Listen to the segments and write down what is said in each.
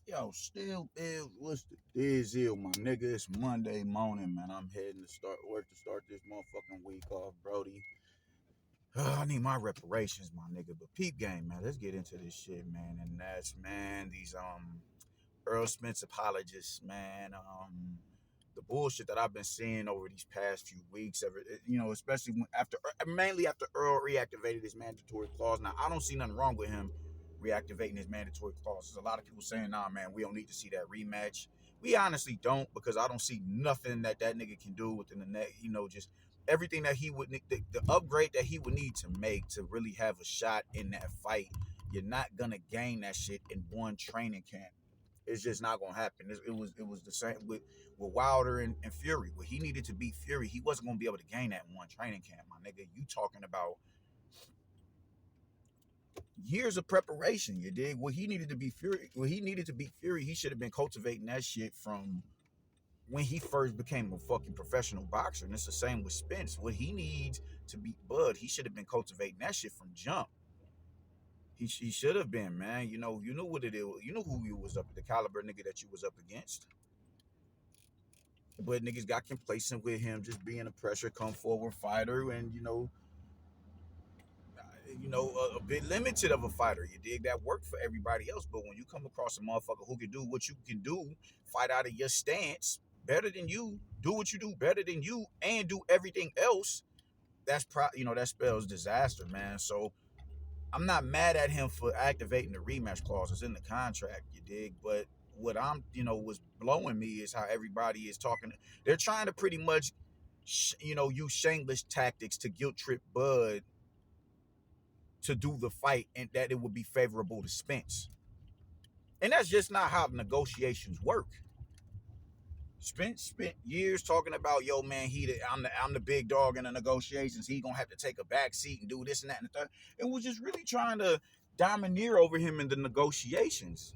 Yo, still is what's the deal, my nigga? It's Monday morning, man. I'm heading to start work to start this motherfucking week off, Brody. I need my reparations, my nigga. But peep game, man. Let's get into this shit, man. And that's man, these Earl Spence apologists, man. The bullshit that I've been seeing over these past few weeks, especially mainly after Earl reactivated his mandatory clause. Now, I don't see nothing wrong with him reactivating his mandatory clause. There's a lot of people saying, "Nah, man, we don't need to see that rematch." We honestly don't, because I don't see nothing that nigga can do within the net. Just everything that he would the upgrade that he would need to make to really have a shot in that fight. You're not gonna gain that shit in one training camp. It's just not gonna happen. It was the same with Wilder and Fury. Where he needed to beat Fury, he wasn't gonna be able to gain that in one training camp, my nigga. You talking about years of preparation, you dig? What he needed to beat Fury, he should have been cultivating that shit from when he first became a fucking professional boxer. And it's the same with Spence. What he needs to beat Bud, he should have been cultivating that shit from jump. He should have been, man. You know what it is. You know who you was up, the caliber nigga that you was up against. But niggas got complacent with him just being a pressure come forward fighter, and a bit limited of a fighter. You dig? That worked for everybody else. But when you come across a motherfucker who can do what you can do, fight out of your stance better than you, do what you do better than you, and do everything else, that spells disaster, man. So I'm not mad at him for activating the rematch clauses in the contract, you dig? But what was blowing me is how everybody is talking. They're trying to pretty much, use shameless tactics to guilt trip Bud to do the fight, and that it would be favorable to Spence. And that's just not how the negotiations work. Spence spent years talking about, yo, man, I'm the big dog in the negotiations. He gonna have to take a back seat and do this and that and the third. And was just really trying to domineer over him in the negotiations.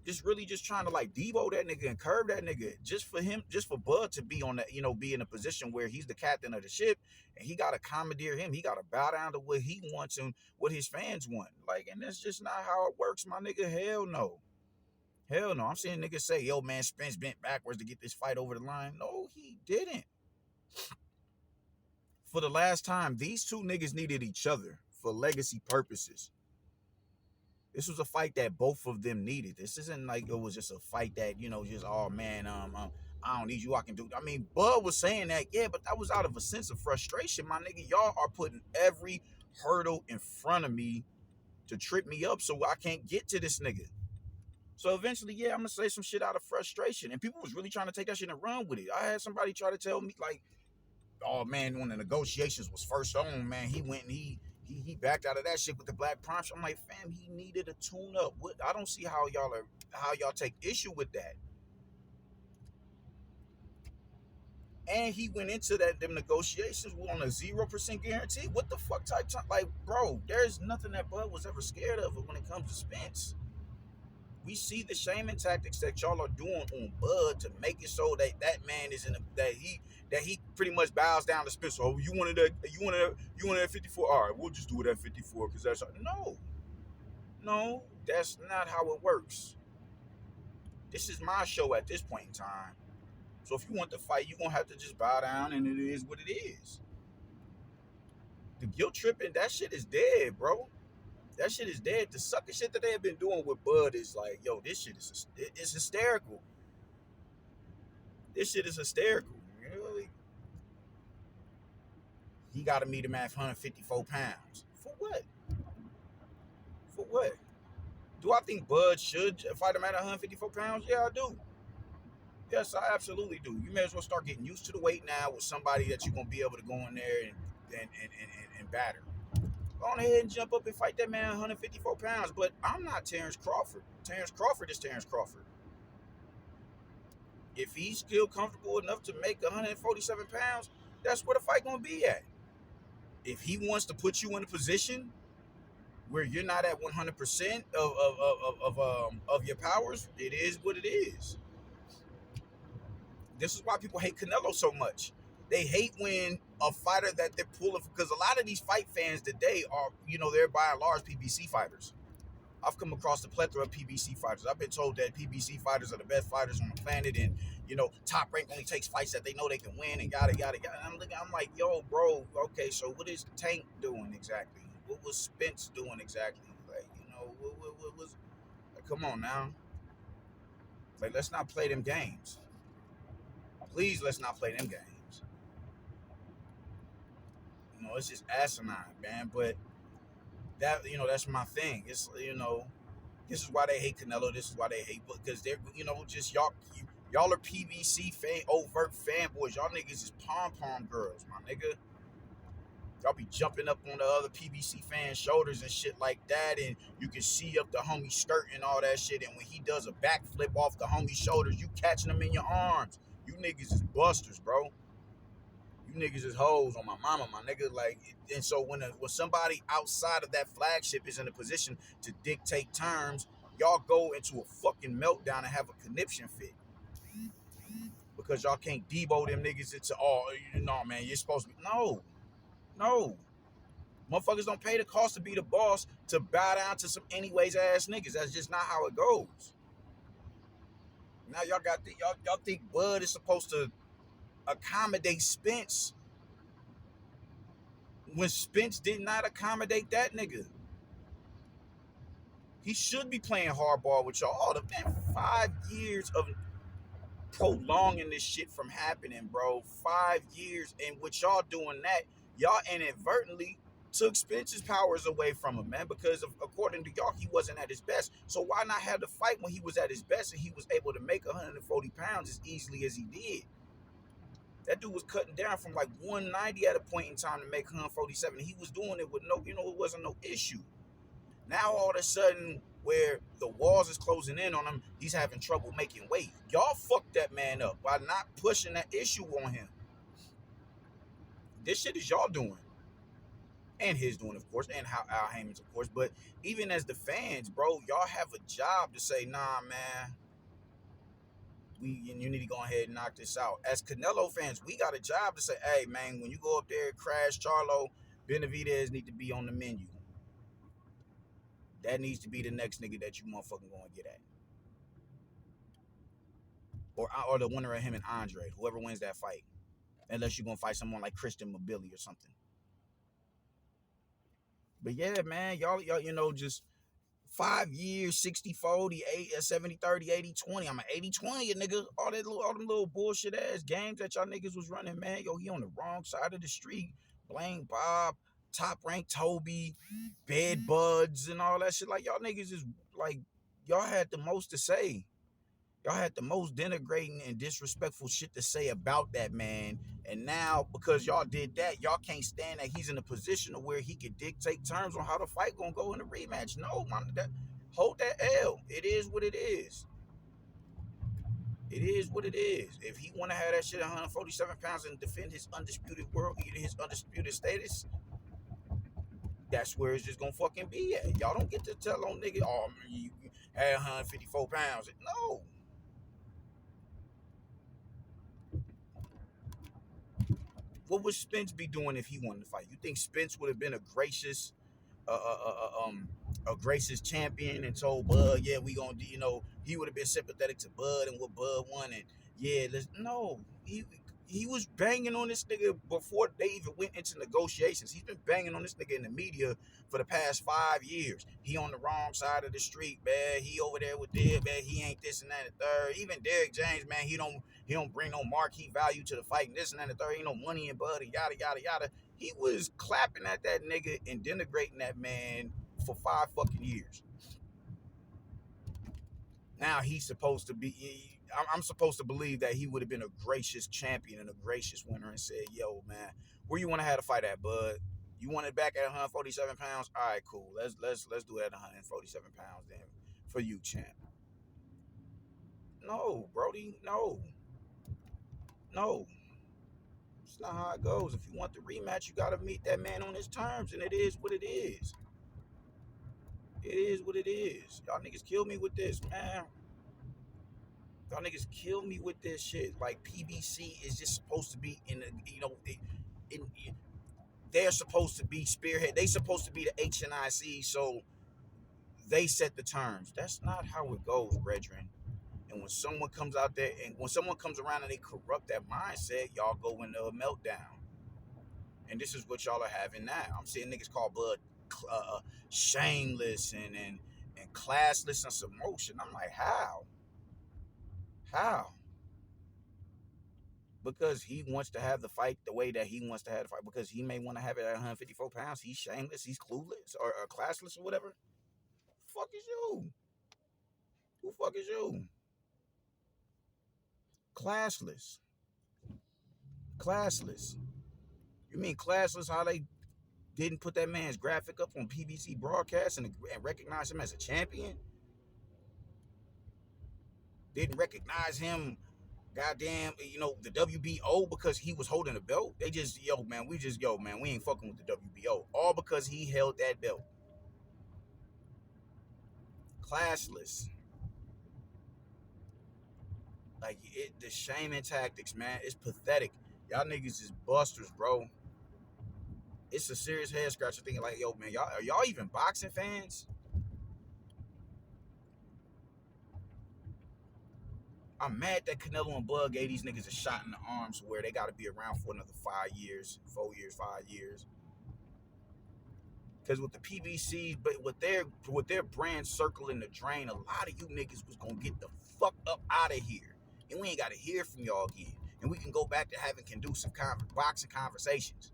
Just trying to like Devo that nigga and curb that nigga, just for Bud to be on that, be in a position where he's the captain of the ship, and he gotta commandeer him. He gotta bow down to what he wants and what his fans want. Like, and that's just not how it works, my nigga. Hell no. Hell no. I'm seeing niggas say, yo, man, Spence bent backwards to get this fight over the line. No, he didn't. For the last time, these two niggas needed each other for legacy purposes. This was a fight that both of them needed. This isn't like it was just a fight that, just, oh man, I don't need you, I can do. I mean, Bud was saying that, yeah, but that was out of a sense of frustration, my nigga. Y'all are putting every hurdle in front of me to trip me up so I can't get to this nigga. So eventually, yeah, I'm gonna say some shit out of frustration. And people was really trying to take that shit and run with it. I had somebody try to tell me, like, oh man, when the negotiations was first on, man, he went and he backed out of that shit with the black prompts. I'm like, fam, he needed a tune up. I don't see how y'all take issue with that. And he went into them negotiations on a 0% guarantee. What the fuck type time? Like, bro, there's nothing that Bud was ever scared of when it comes to Spence. We see the shaming tactics that y'all are doing on Bud to make it so that man is that he pretty much bows down to Spence. Oh, you wanted that 54. All right, we'll just do it at 54 because that's no, that's not how it works. This is my show at this point in time. So if you want to fight, you're gonna have to just bow down, and it is what it is. The guilt tripping, that shit is dead, bro. That shit is dead. The sucker shit that they have been doing with Bud is like, yo, this shit it's hysterical. This shit is hysterical. Really? He got to meet him at 154 pounds. For what? For what? Do I think Bud should fight him at 154 pounds? Yeah, I do. Yes, I absolutely do. You may as well start getting used to the weight now with somebody that you're going to be able to go in there and batter. Go on ahead and jump up and fight that man 154 pounds. But I'm not Terrence Crawford. Terrence Crawford is Terrence Crawford. If he's still comfortable enough to make 147 pounds, that's where the fight going to be at. If he wants to put you in a position where you're not at 100% of your powers, it is what it is. This is why people hate Canelo so much. They hate when a fighter that they're pulling, because a lot of these fight fans today are, they're by and large PBC fighters. I've come across a plethora of PBC fighters. I've been told that PBC fighters are the best fighters on the planet, and Top Rank only takes fights that they know they can win, and yada yada yada. And I'm like, yo, bro, okay, so what is Tank doing exactly? What was Spence doing exactly? Like, what was? Like, come on now, like, let's not play them games. Please, let's not play them games. It's just asinine, man. But that's my thing. It's this is why they hate Canelo. This is why they hate, because they're just y'all are PBC overt fanboys. Y'all niggas is pom pom girls, my nigga. Y'all be jumping up on the other PBC fans' shoulders and shit like that, and you can see up the homie's skirt and all that shit. And when he does a backflip off the homie's shoulders, you catching him in your arms. You niggas is busters, bro. You niggas is hoes on my mama, my nigga. Like, and so when somebody outside of that flagship is in a position to dictate terms, y'all go into a fucking meltdown and have a conniption fit because y'all can't debo them niggas into man, you're supposed to be no. Motherfuckers don't pay the cost to be the boss to bow down to some anyways ass niggas. That's just not how it goes. Now y'all think Bud is supposed to accommodate Spence when Spence did not accommodate that nigga. He should be playing hardball with y'all. Oh, man, 5 years of prolonging this shit from happening, bro. 5 years, and with y'all doing that, y'all inadvertently took Spence's powers away from him, man, because according to y'all, he wasn't at his best. So why not have the fight when he was at his best and he was able to make 140 pounds as easily as he did? That dude was cutting down from like 190 at a point in time to make 147. He was doing it with it wasn't no issue. Now all of a sudden, where the walls is closing in on him, he's having trouble making weight. Y'all fucked that man up by not pushing that issue on him. This shit is y'all doing. And his doing, of course, and how Al Heyman's, of course. But even as the fans, bro, y'all have a job to say, nah, man, you need to go ahead and knock this out. As Canelo fans, we got a job to say, hey, man, when you go up there and crash Charlo, Benavidez need to be on the menu. That needs to be the next nigga that you motherfucking gonna get at. Or the winner of him and Andre, whoever wins that fight. Unless you're gonna fight someone like Christian Mobili or something. But yeah, man, y'all, just 5 years, 60-40, 70-30, 80-20. I'm an 80-20, nigga. All them little bullshit ass games that y'all niggas was running, man. Yo, he on the wrong side of the street. Blame Bob, Top Rank Toby, Bed Buds, and all that shit. Like, y'all niggas is like, y'all had the most to say. Y'all had the most denigrating and disrespectful shit to say about that man. And now, because y'all did that, y'all can't stand that he's in a position where he could dictate terms on how the fight gonna go in the rematch. No, man, hold that L. It is what it is. It is what it is. If he want to have that shit at 147 pounds and defend his undisputed status, that's where it's just gonna fucking be at. Y'all don't get to tell on nigga, oh, you had 154 pounds. No. What would Spence be doing if he wanted to fight? You think Spence would have been a gracious champion and told Bud, yeah, we gonna do, he would have been sympathetic to Bud and what Bud wanted. Yeah, no, he was banging on this nigga before they even went into negotiations. He's been banging on this nigga in the media for the past 5 years. He on the wrong side of the street, man. He over there with Derek, man. He ain't this and that and third. Even Derek James, man, he don't bring no marquee value to the fight and this and that and third. Ain't no money in Bud and yada yada yada. He was clapping at that nigga and denigrating that man for 5 fucking years. Now he's supposed to be. I'm supposed to believe that he would have been a gracious champion and a gracious winner and said, "Yo, man, where you want to have the fight at, Bud? You want it back at 147 pounds? All right, cool. Let's do it at 147 pounds then for you, champ." No, Brody, no. It's not how it goes. If you want the rematch, you gotta meet that man on his terms, and it is what it is. It is what it is. Y'all niggas kill me with this, man. Y'all niggas kill me with this shit. Like, PBC is just supposed to be they're supposed to be spearhead. They supposed to be the HNIC, so they set the terms. That's not how it goes, brethren. And when someone comes out there and when someone comes around and they corrupt that mindset, y'all go into a meltdown. And this is what y'all are having now. I'm seeing niggas call Bud shameless and classless and some motion. I'm like, how? How? Because he wants to have the fight the way that he wants to have the fight. Because he may want to have it at 154 pounds. He's shameless. He's clueless or classless or whatever. Fuck is you? Who fuck is you? Classless. Classless. You mean classless how they didn't put that man's graphic up on PBC broadcast and recognize him as a champion? Didn't recognize him, goddamn, the WBO because he was holding a belt? They just, yo, man, we ain't fucking with the WBO. All because he held that belt. Classless. Like, the shaming tactics, man, it's pathetic. Y'all niggas is busters, bro. It's a serious head scratcher thinking like, yo, man, are y'all even boxing fans? I'm mad that Canelo and Bud gave these niggas a shot in the arms where they got to be around for another 5 years, 4 years, 5 years. Because with the PBC, but with their brand circling the drain, a lot of you niggas was gonna get the fuck up out of here, and we ain't got to hear from y'all again, and we can go back to having conducive boxing conversations.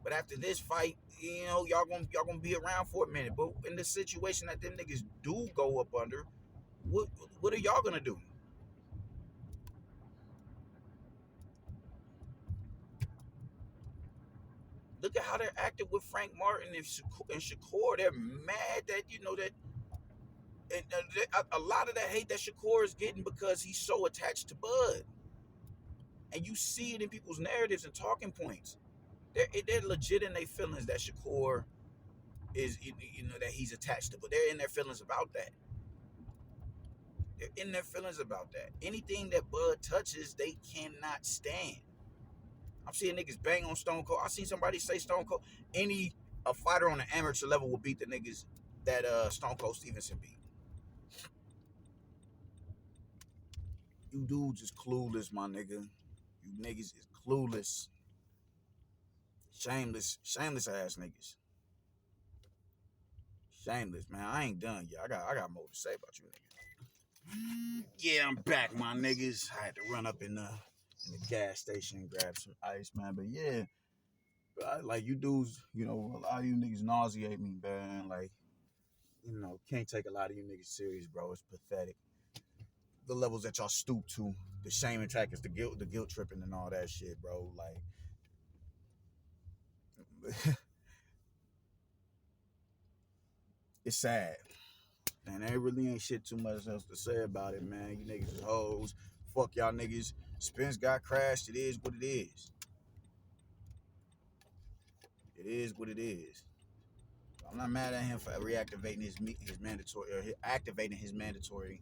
But after this fight, y'all gonna be around for a minute. But in the situation that them niggas do go up under, what are y'all gonna do? Look at how they're acting with Frank Martin and Shakur. They're mad that that, and a lot of that hate that Shakur is getting because he's so attached to Bud, and you see it in people's narratives and talking points. They're legit in their feelings that Shakur is, that he's attached to, but they're in their feelings about that. They're in their feelings about that. Anything that Bud touches, they cannot stand. I'm seeing niggas bang on Stone Cold. I seen somebody say Stone Cold. A fighter on the amateur level will beat the niggas that Stone Cold Stevenson beat. You dudes is clueless, my nigga. You niggas is clueless. Shameless ass niggas. Shameless, man. I ain't done yet. I got more to say about you niggas. Yeah, I'm back, my niggas. I had to run up in the gas station and grab some ice, man. But yeah, like you dudes, a lot of you niggas nauseate me, man. Like, can't take a lot of you niggas serious, bro. It's pathetic. The levels that y'all stoop to, the shame and tactics, the guilt tripping and all that shit, bro. Like, it's sad. And there really ain't shit too much else to say about it, man. You niggas is hoes. Fuck y'all niggas. Spence got crashed. It is what it is. It is what it is. I'm not mad at him for reactivating his mandatory, or activating his mandatory,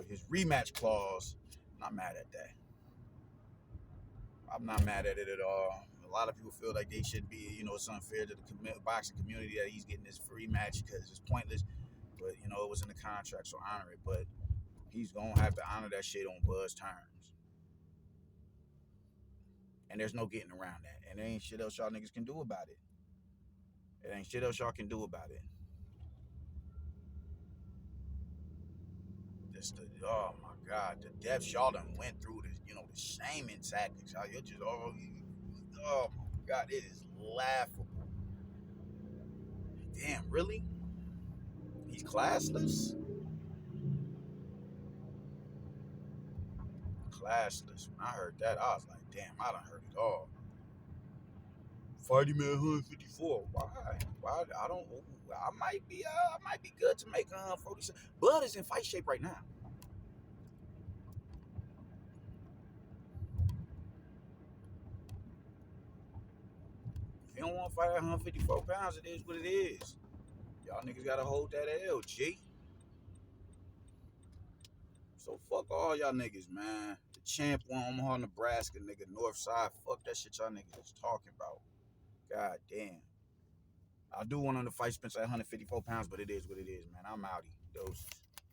his rematch clause. I'm not mad at that. I'm not mad at it at all. A lot of people feel like they should be, it's unfair to the boxing community that he's getting this free match because it's pointless. But, it was in the contract, so honor it. But he's going to have to honor that shit on Bud's terms. And there's no getting around that. And there ain't shit else y'all niggas can do about it. There ain't shit else y'all can do about it. Oh my God, the depths y'all done went through, the shaming tactics. You're just, oh my God, it is laughable. Damn, really? He's classless? Classless. When I heard that, I was like, damn, I done heard it all. Fight him at 154. Why? I don't. I might be good to make 147. Bud is in fight shape right now. If you don't want to fight at 154 pounds, it is what it is. Y'all niggas gotta hold that L, G. So fuck all y'all niggas, man. The champ won Omaha, Nebraska, nigga. North Side. Fuck that shit y'all niggas is talking about. God damn. I do want him to fight Spence at 154 pounds, but it is what it is, man. I'm outie. Doses.